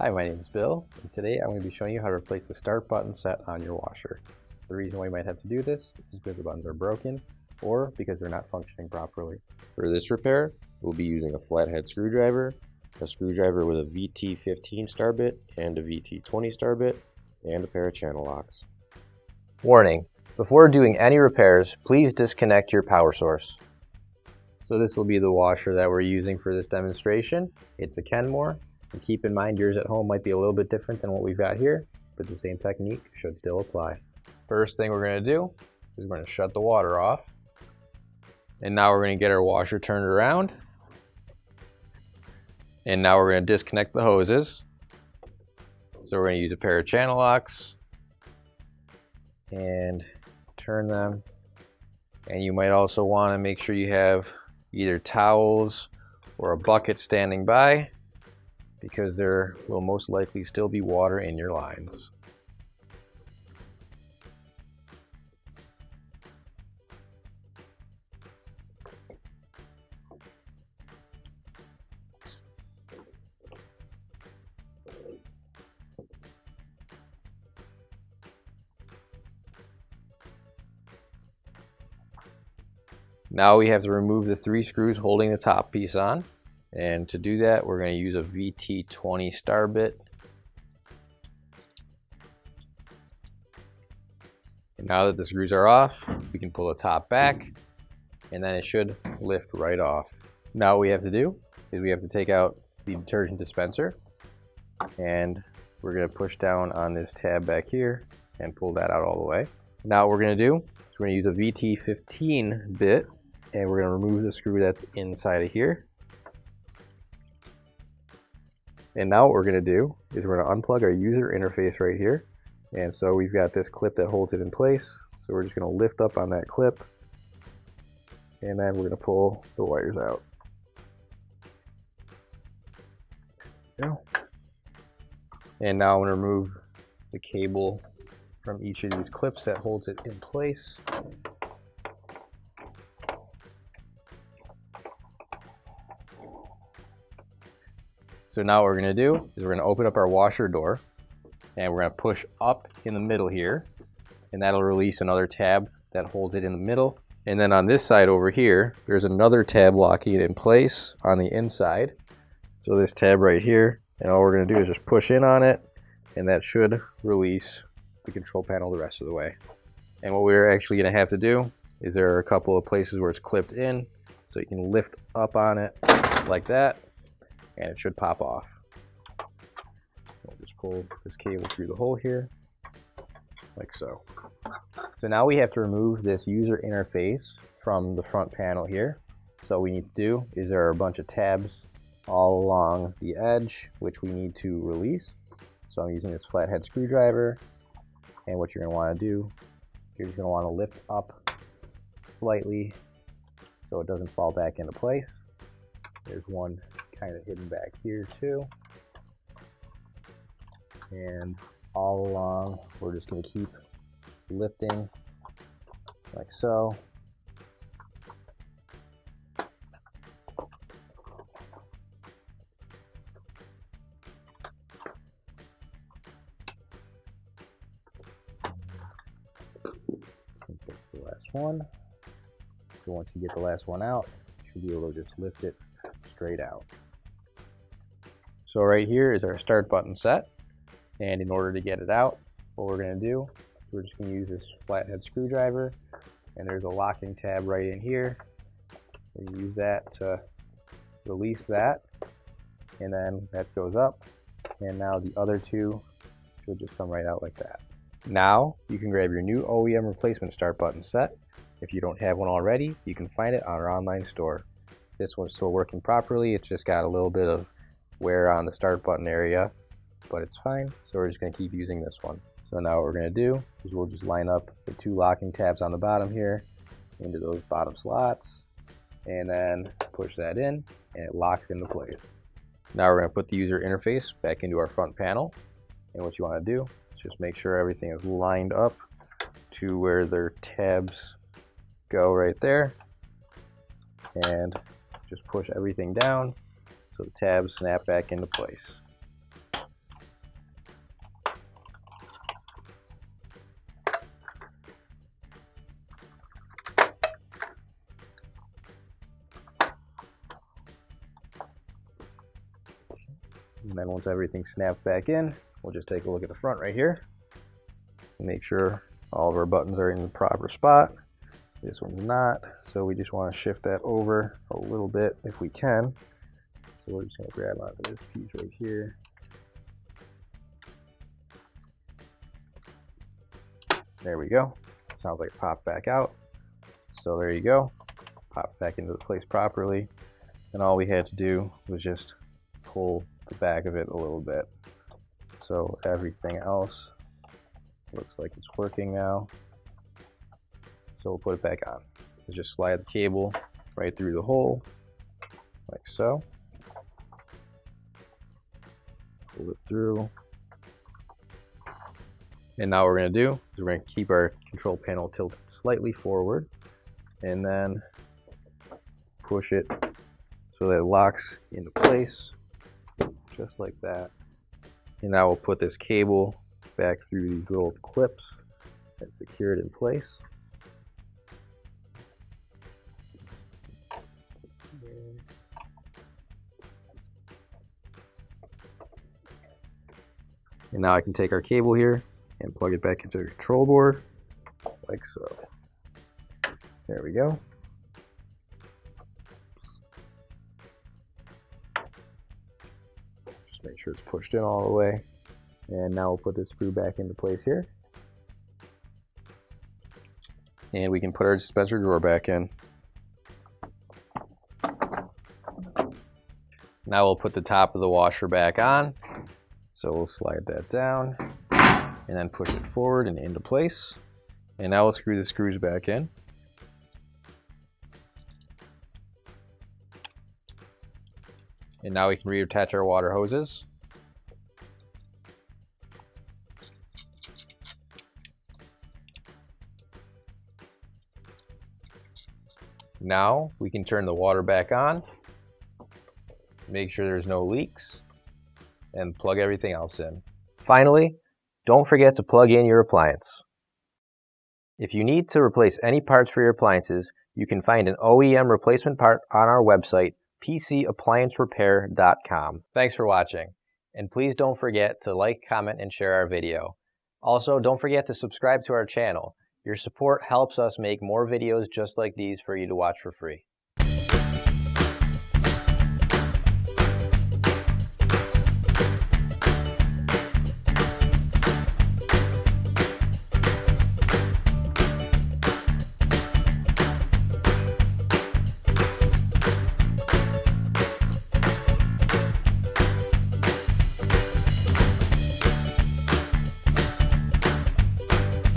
Hi, my name is Bill, and today I'm going to be showing you how to replace the start button set on your washer. The reason why you might have to do this is because the buttons are broken or because they're not functioning properly. For this repair, we'll be using a flathead screwdriver with a VT15 star bit and a VT20 star bit, and a pair of channel locks. Warning: before doing any repairs, please disconnect your power source. So this will be the washer that we're using for this demonstration. It's a Kenmore. And keep in mind, yours at home might be a little bit different than what we've got here, but the same technique should still apply. First thing we're going to do is we're going to shut the water off. And now we're going to get our washer turned around. And now we're going to disconnect the hoses. So we're going to use a pair of channel locks and turn them. And you might also want to make sure you have either towels or a bucket standing by, because there will most likely still be water in your lines. Now we have to remove the 3 screws holding the top piece on. And to do that, we're going to use a VT20 star bit. And now that the screws are off, we can pull the top back, and then it should lift right off. Now what we have to do is we have to take out the detergent dispenser, and we're going to push down on this tab back here and pull that out all the way. Now what we're going to do is we're going to use a VT15 bit, and we're going to remove the screw that's inside of here. And now what we're going to do is we're going to unplug our user interface right here. And so we've got this clip that holds it in place. So we're just going to lift up on that clip. And then we're going to pull the wires out. There we go. And now I'm going to remove the cable from each of these clips that holds it in place. So now what we're going to do is we're going to open up our washer door, and we're going to push up in the middle here, and that'll release another tab that holds it in the middle. And then on this side over here, there's another tab locking it in place on the inside. So this tab right here, and all we're going to do is just push in on it, and that should release the control panel the rest of the way. And what we're actually going to have to do is there are a couple of places where it's clipped in, so you can lift up on it like that, and it should pop off. We'll just pull this cable through the hole here, like so. So now we have to remove this user interface from the front panel here. So what we need to do is there are a bunch of tabs all along the edge, which we need to release. So I'm using this flathead screwdriver, and what you're going to want to do, you're just going to want to lift up slightly so it doesn't fall back into place. There's one kind of hidden back here too, and all along we're just going to keep lifting like so. I think that's the last one. So once you get the last one out, you should be able to just lift it straight out. So right here is our start button set, and in order to get it out, what we're going to do, we're just going to use this flathead screwdriver, and there's a locking tab right in here. We use that to release that, and then that goes up, and now the other two should just come right out like that. Now you can grab your new OEM replacement start button set. If you don't have one already, you can find it on our online store. This one's still working properly, it's just got a little bit of wear on the start button area, but it's fine, so we're just going to keep using this one. So now what we're going to do is we'll just line up the 2 locking tabs on the bottom here into those bottom slots, and then push that in, and it locks into place. Now we're going to put the user interface back into our front panel, and what you want to do is just make sure everything is lined up to where their tabs go right there, and just push everything down so the tabs snap back into place. And then once everything snaps back in, we'll just take a look at the front right here. Make sure all of our buttons are in the proper spot. This one's not, so we just want to shift that over a little bit if we can. So we're just going to grab onto this piece right here. There we go. Sounds like it popped back out. So there you go. Popped back into the place properly. And all we had to do was just pull the back of it a little bit. So everything else looks like it's working now. So we'll put it back on. Let's just slide the cable right through the hole, like so. Pull it through. And now what we're going to do is we're going to keep our control panel tilted slightly forward and then push it so that it locks into place, just like that. And now we'll put this cable back through these little clips and secure it in place. And now I can take our cable here and plug it back into the control board, like so. There we go. Just make sure it's pushed in all the way. And now we'll put this screw back into place here. And we can put our dispenser drawer back in. Now we'll put the top of the washer back on. So we'll slide that down and then push it forward and into place. And now we'll screw the screws back in. And now we can reattach our water hoses. Now we can turn the water back on, make sure there's no leaks, and plug everything else in. Finally, don't forget to plug in your appliance. If you need to replace any parts for your appliances, you can find an OEM replacement part on our website, PCApplianceRepair.com. Thanks for watching, and please don't forget to like, comment, and share our video. Also, don't forget to subscribe to our channel. Your support helps us make more videos just like these for you to watch for free.